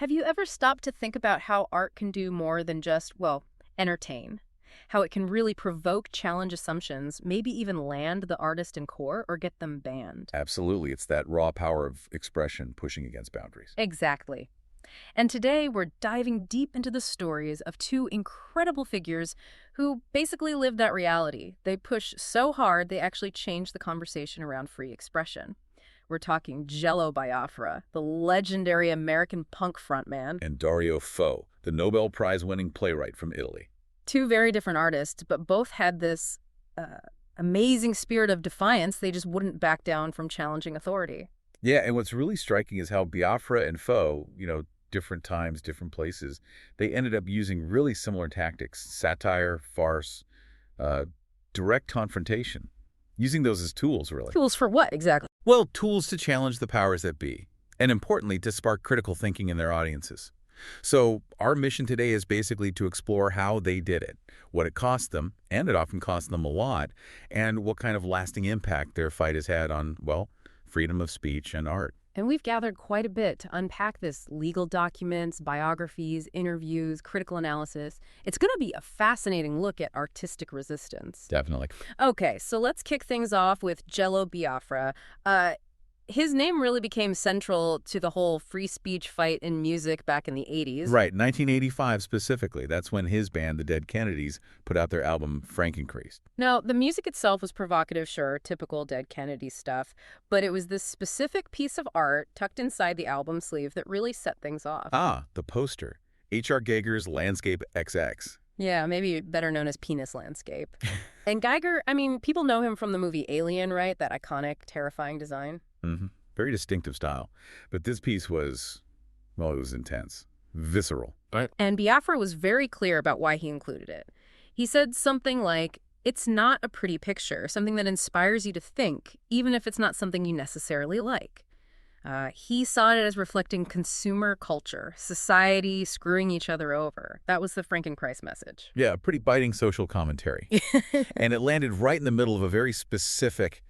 Have you ever stopped to think about how art can do more than just, well, entertain? How it can really provoke, challenge assumptions, maybe even land the artist in court or get them banned? Absolutely. It's that raw power of expression pushing against boundaries. Exactly. And today we're diving deep into the stories of two incredible figures who basically lived that reality. They push so hard they actually changed the conversation around free expression. We're talking Jello Biafra, the legendary American punk frontman. And Dario, the Nobel Prize-winning playwright from Italy. Two very different artists, but both had this amazing spirit of defiance. They just wouldn't back down from challenging authority. Yeah, and what's really striking is how Biafra and different times, different places, they ended up using really similar tactics: satire, farce, direct confrontation. Using those as tools, really. Tools for what, exactly? Well, tools to challenge the powers that be, and importantly, to spark critical thinking in their audiences. So our mission today is basically to explore how they did it, what it cost them, and it often cost them a lot, and what kind of lasting impact their fight has had on, well, freedom of speech and art. And we've gathered quite a bit to unpack this: legal documents, biographies, interviews, critical analysis. It's going to be a fascinating look at artistic resistance. Definitely. Okay, so let's kick things off with Jello Biafra. His name really became central to the whole free speech fight in music back in the 80s. Right, 1985 specifically. That's when his band, the Dead Kennedys, put out their album Frankencreist. Now, the music itself was provocative, sure, typical Dead Kennedys stuff, but it was this specific piece of art tucked inside the album sleeve that really set things off. Ah, the poster. H.R. Giger's Landscape XX. Yeah, maybe better known as Penis Landscape. And Giger, I mean, people know him from the movie Alien, right? That iconic, terrifying design. Mm-hmm. Very distinctive style. But this piece was, well, it was intense. Visceral. Right. And Biafra was very clear about why he included it. He said something like, "It's not a pretty picture, something that inspires you to think, even if it's not something you necessarily like." He saw it as reflecting consumer culture, society screwing each other over. That was the Frankencreist message. Yeah, pretty biting social commentary. And it landed right in the middle of a very specific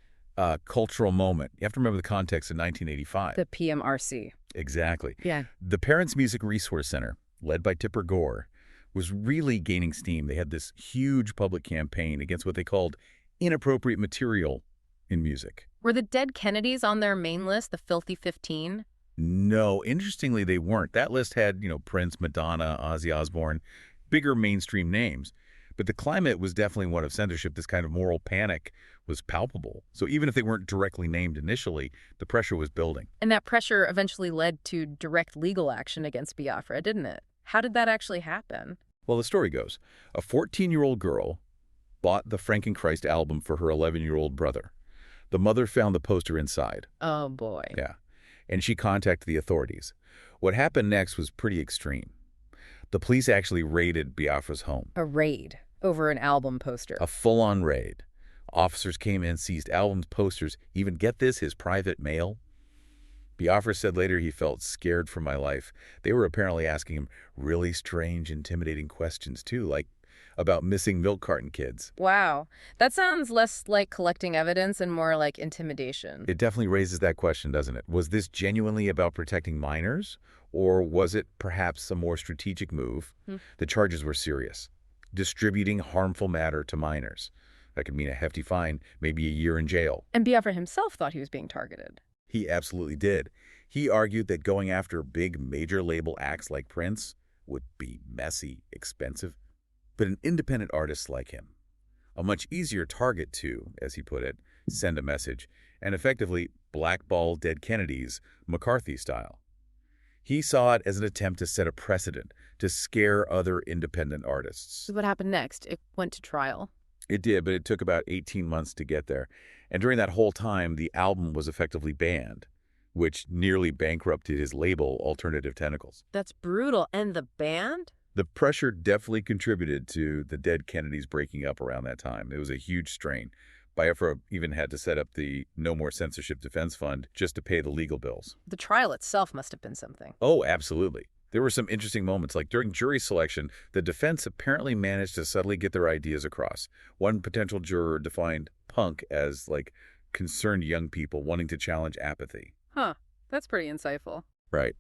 cultural moment. You have to remember the context in 1985. The PMRC. Exactly. Yeah. The Parents Music Resource Center, led by Tipper Gore, was really gaining steam. They had this huge public campaign against what they called inappropriate material in music. Were the Dead Kennedys on their main list, the Filthy 15? No, interestingly, they weren't. That list had, Prince, Madonna, Ozzy Osbourne, bigger mainstream names. But the climate was definitely one of censorship. This kind of moral panic was palpable. So even if they weren't directly named initially, the pressure was building. And that pressure eventually led to direct legal action against Biafra, didn't it? How did that actually happen? Well, the story goes, a 14-year-old girl bought the Frankencreist album for her 11-year-old brother. The mother found the poster inside. Oh, boy. Yeah. And she contacted the authorities. What happened next was pretty extreme. The police actually raided Biafra's home. A raid over an album poster. A full-on raid. Officers came in, seized albums, posters, even, get this, his private mail. Biafra said later he felt scared for my life. They were apparently asking him really strange, intimidating questions, too, like about missing milk carton kids. Wow. That sounds less like collecting evidence and more like intimidation. It definitely raises that question, doesn't it? Was this genuinely about protecting minors, or was it perhaps a more strategic move? The charges were serious. Distributing harmful matter to minors. That could mean a hefty fine, maybe a year in jail. And Biafra himself thought he was being targeted. He absolutely did. He argued that going after big major label acts like Prince would be messy, expensive. But an independent artist like him, a much easier target to, as he put it, send a message, and effectively blackball Dead Kennedys McCarthy style. He saw it as an attempt to set a precedent, to scare other independent artists. So what happened next? It went to trial. It did, but it took about 18 months to get there. And during that whole time, the album was effectively banned, which nearly bankrupted his label, Alternative Tentacles. That's brutal. And the band? The pressure definitely contributed to the Dead Kennedys breaking up around that time. It was a huge strain. Biafra even had to set up the No More Censorship Defense Fund just to pay the legal bills. The trial itself must have been something. Oh, absolutely. There were some interesting moments, like during jury selection, the defense apparently managed to subtly get their ideas across. One potential juror defined punk as, concerned young people wanting to challenge apathy. Huh. That's pretty insightful. Right.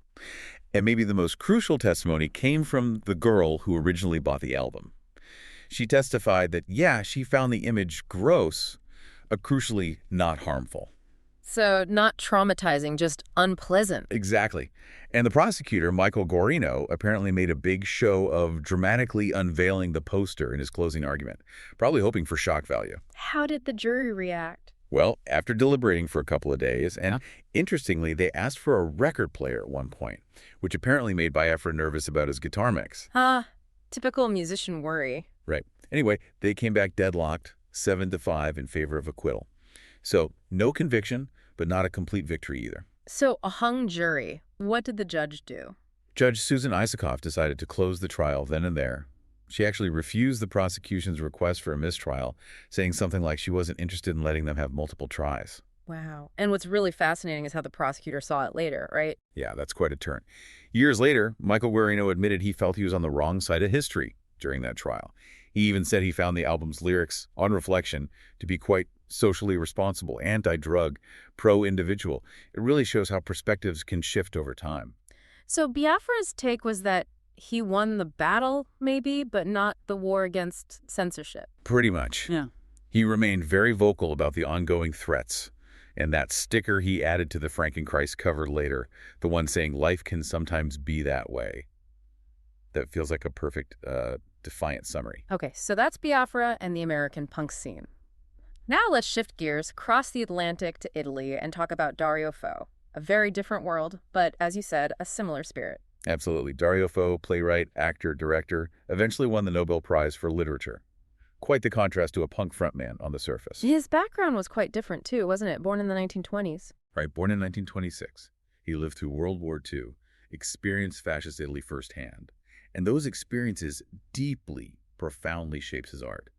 And maybe the most crucial testimony came from the girl who originally bought the album. She testified that, yeah, she found the image gross, but crucially not harmful. So not traumatizing, just unpleasant. Exactly. And the prosecutor, Michael Guarino, apparently made a big show of dramatically unveiling the poster in his closing argument, probably hoping for shock value. How did the jury react? Well, after deliberating for a couple of days, and interestingly, they asked for a record player at one point, which apparently made Biafra nervous about his guitar mix. Typical musician worry. Right. Anyway, they came back deadlocked, 7-5 in favor of acquittal. So, no conviction, but not a complete victory either. So a hung jury. What did the judge do? Judge Susan Isikoff decided to close the trial then and there. She actually refused the prosecution's request for a mistrial, saying something like she wasn't interested in letting them have multiple tries. Wow. And what's really fascinating is how the prosecutor saw it later, right? Yeah, that's quite a turn. Years later, Michael Guarino admitted he felt he was on the wrong side of history during that trial. He even said he found the album's lyrics, on reflection, to be quite socially responsible, anti-drug, pro-individual. It really shows how perspectives can shift over time. So Biafra's take was that he won the battle, maybe, but not the war against censorship. Pretty much. Yeah. He remained very vocal about the ongoing threats. And that sticker he added to the Frankenchrist cover later, the one saying, "Life can sometimes be that way." That feels like a perfect, defiant summary. Okay, so that's Biafra and the American punk scene. Now let's shift gears, cross the Atlantic to Italy, and talk about Dario Fo. A very different world, but as you said, a similar spirit. Absolutely. Dario Fo, playwright, actor, director, eventually won the Nobel Prize for Literature. Quite the contrast to a punk frontman on the surface. His background was quite different, too, wasn't it? Born in the 1920s. Right, born in 1926. He lived through World War II, experienced fascist Italy firsthand. And those experiences deeply, profoundly shapes his art.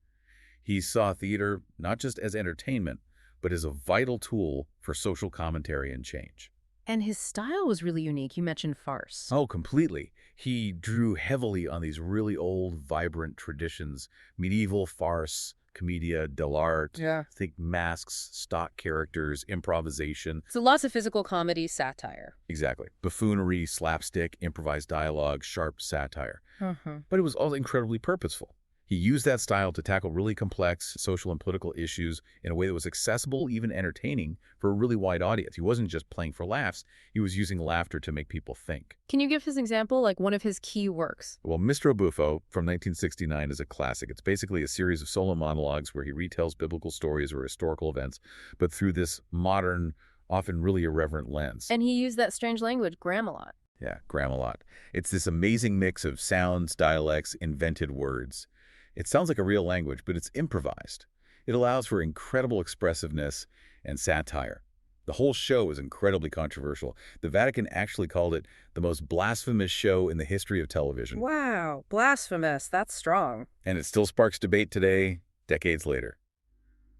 He saw theater not just as entertainment, but as a vital tool for social commentary and change. And his style was really unique. You mentioned farce. Oh, completely. He drew heavily on these really old, vibrant traditions, medieval farce, commedia, dell'arte. Yeah. Think masks, stock characters, improvisation. So lots of physical comedy, satire. Exactly. Buffoonery, slapstick, improvised dialogue, sharp satire. But it was all incredibly purposeful. He used that style to tackle really complex social and political issues in a way that was accessible, even entertaining, for a really wide audience. He wasn't just playing for laughs. He was using laughter to make people think. Can you give his example, like one of his key works? Well, Mistro Buffo from 1969 is a classic. It's basically a series of solo monologues where he retells biblical stories or historical events, but through this modern, often really irreverent lens. And he used that strange language, Gramalot. Yeah, Gramalot. It's this amazing mix of sounds, dialects, invented words. It sounds like a real language, but it's improvised. It allows for incredible expressiveness and satire. The whole show is incredibly controversial. The Vatican actually called it the most blasphemous show in the history of television. Wow, blasphemous. That's strong. And it still sparks debate today, decades later.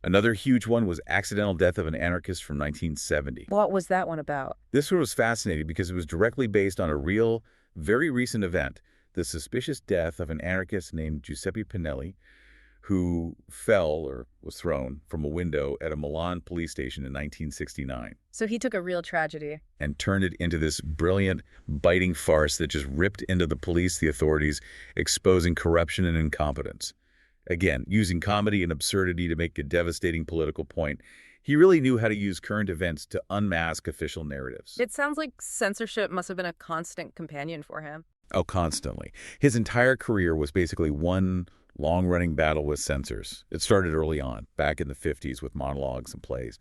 Another huge one was Accidental Death of an Anarchist from 1970. What was that one about? This one was fascinating because it was directly based on a real, very recent event, the suspicious death of an anarchist named Giuseppe Pinelli, who fell or was thrown from a window at a Milan police station in 1969. So he took a real tragedy and turned it into this brilliant, biting farce that just ripped into the police, the authorities, exposing corruption and incompetence. Again, using comedy and absurdity to make a devastating political point. He really knew how to use current events to unmask official narratives. It sounds like censorship must have been a constant companion for him. Oh, constantly. His entire career was basically one long-running battle with censors. It started early on, back in the 50s with monologues and plays.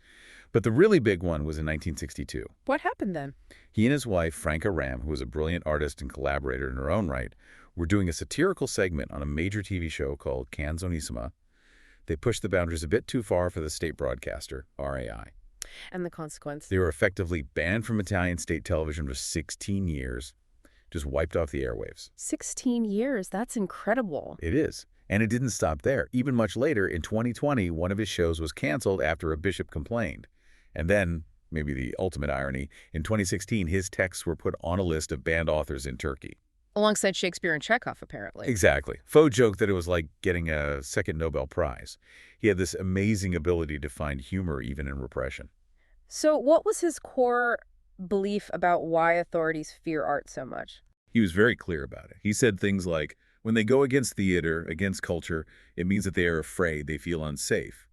But the really big one was in 1962. What happened then? He and his wife, Franca Ram, who was a brilliant artist and collaborator in her own right, were doing a satirical segment on a major TV show called Canzonissima. They pushed the boundaries a bit too far for the state broadcaster, RAI. And the consequence? They were effectively banned from Italian state television for 16 years. Just wiped off the airwaves. 16 years, that's incredible. It is. And it didn't stop there. Even much later, in 2020, one of his shows was canceled after a bishop complained. And then, maybe the ultimate irony, in 2016, his texts were put on a list of banned authors in Turkey. Alongside Shakespeare and Chekhov, apparently. Exactly. Fo joked that it was like getting a second Nobel Prize. He had this amazing ability to find humor even in repression. So what was his core belief about why authorities fear art so much? He was very clear about it. He said things like, when they go against theater, against culture, it means that they are afraid, they feel unsafe.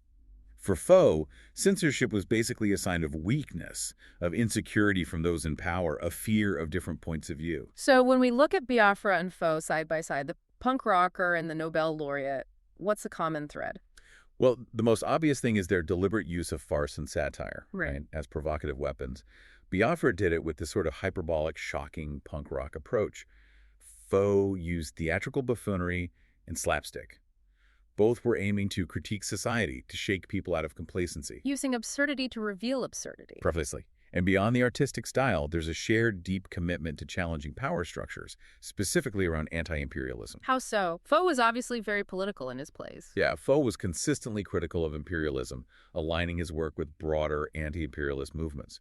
For Faux, censorship was basically a sign of weakness, of insecurity from those in power, a fear of different points of view. So when we look at Biafra and Faux side by side, the punk rocker and the Nobel laureate, what's the common thread? Well, the most obvious thing is their deliberate use of farce and satire, Right. as provocative weapons. Biafra did it with this sort of hyperbolic, shocking punk rock approach. Faux used theatrical buffoonery and slapstick. Both were aiming to critique society, to shake people out of complacency. Using absurdity to reveal absurdity. Precisely. And beyond the artistic style, there's a shared, deep commitment to challenging power structures, specifically around anti-imperialism. How so? Faux was obviously very political in his plays. Yeah, Faux was consistently critical of imperialism, aligning his work with broader anti-imperialist movements.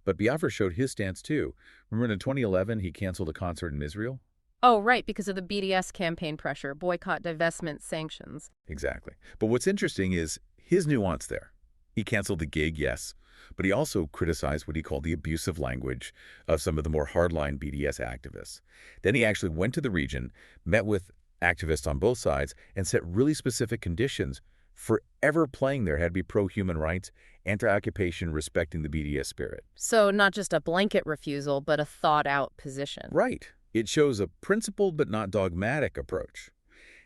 But Biafra showed his stance too. Remember in 2011, he canceled a concert in Israel? Oh, right, because of the BDS campaign pressure, boycott, divestment, sanctions. Exactly. But what's interesting is his nuance there. He canceled the gig, yes, but he also criticized what he called the abusive language of some of the more hardline BDS activists. Then he actually went to the region, met with activists on both sides, and set really specific conditions for ever playing there. Had to be pro-human rights, anti-occupation, respecting the BDS spirit. So not just a blanket refusal, but a thought-out position. Right. It shows a principled but not dogmatic approach.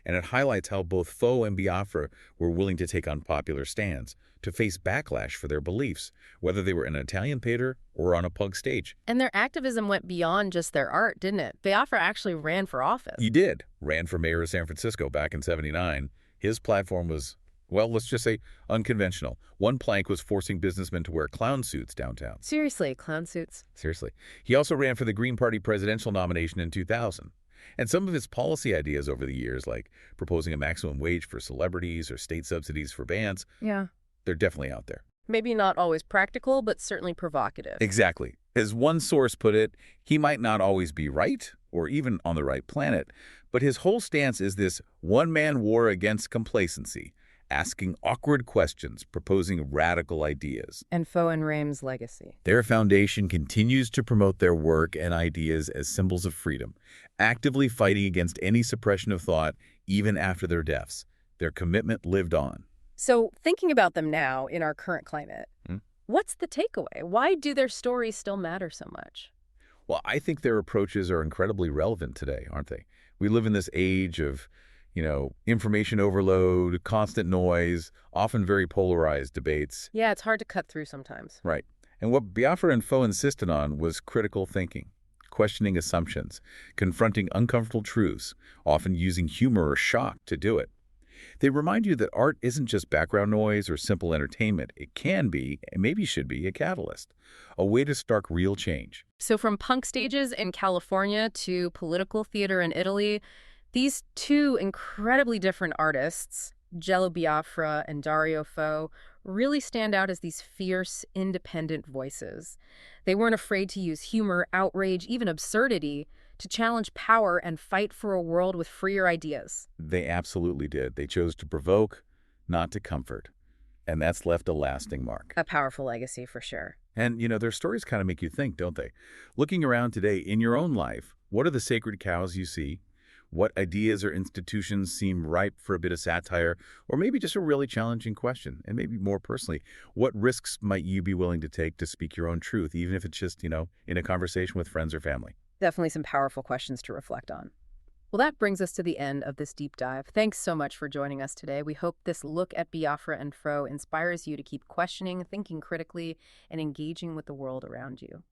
And it highlights how both Faux and Biafra were willing to take unpopular stands, to face backlash for their beliefs, whether they were in an Italian theater or on a punk stage. And their activism went beyond just their art, didn't it? Biafra actually ran for office. He did. Ran for mayor of San Francisco back in '79. His platform was, well, let's just say unconventional. One plank was forcing businessmen to wear clown suits downtown. Seriously, clown suits. Seriously. He also ran for the Green Party presidential nomination in 2000. And some of his policy ideas over the years, like proposing a maximum wage for celebrities or state subsidies for bands, Yeah. they're definitely out there. Maybe not always practical, but certainly provocative. Exactly. As one source put it, he might not always be right or even on the right planet, but his whole stance is this one-man war against complacency, asking awkward questions, proposing radical ideas. And Faux and Rheims' legacy. Their foundation continues to promote their work and ideas as symbols of freedom, actively fighting against any suppression of thought, even after their deaths. Their commitment lived on. So thinking about them now in our current climate, what's the takeaway? Why do their stories still matter so much? Well, I think their approaches are incredibly relevant today, aren't they? We live in this age of, information overload, constant noise, often very polarized debates. Yeah, it's hard to cut through sometimes. Right. And what Biafra and Faux insisted on was critical thinking, questioning assumptions, confronting uncomfortable truths, often using humor or shock to do it. They remind you that art isn't just background noise or simple entertainment. It can be, and maybe should be, a catalyst, a way to spark real change. So from punk stages in California to political theater in Italy, these two incredibly different artists, Jello Biafra and Dario Faux, really stand out as these fierce, independent voices. They weren't afraid to use humor, outrage, even absurdity to challenge power and fight for a world with freer ideas. They absolutely did. They chose to provoke, not to comfort. And that's left a lasting mark. A powerful legacy for sure. And, their stories kind of make you think, don't they? Looking around today in your own life, what are the sacred cows you see? What ideas or institutions seem ripe for a bit of satire, or maybe just a really challenging question? And maybe more personally, what risks might you be willing to take to speak your own truth, even if it's just, in a conversation with friends or family? Definitely some powerful questions to reflect on. Well, that brings us to the end of this deep dive. Thanks so much for joining us today. We hope this look at Biafra and Faux inspires you to keep questioning, thinking critically, and engaging with the world around you.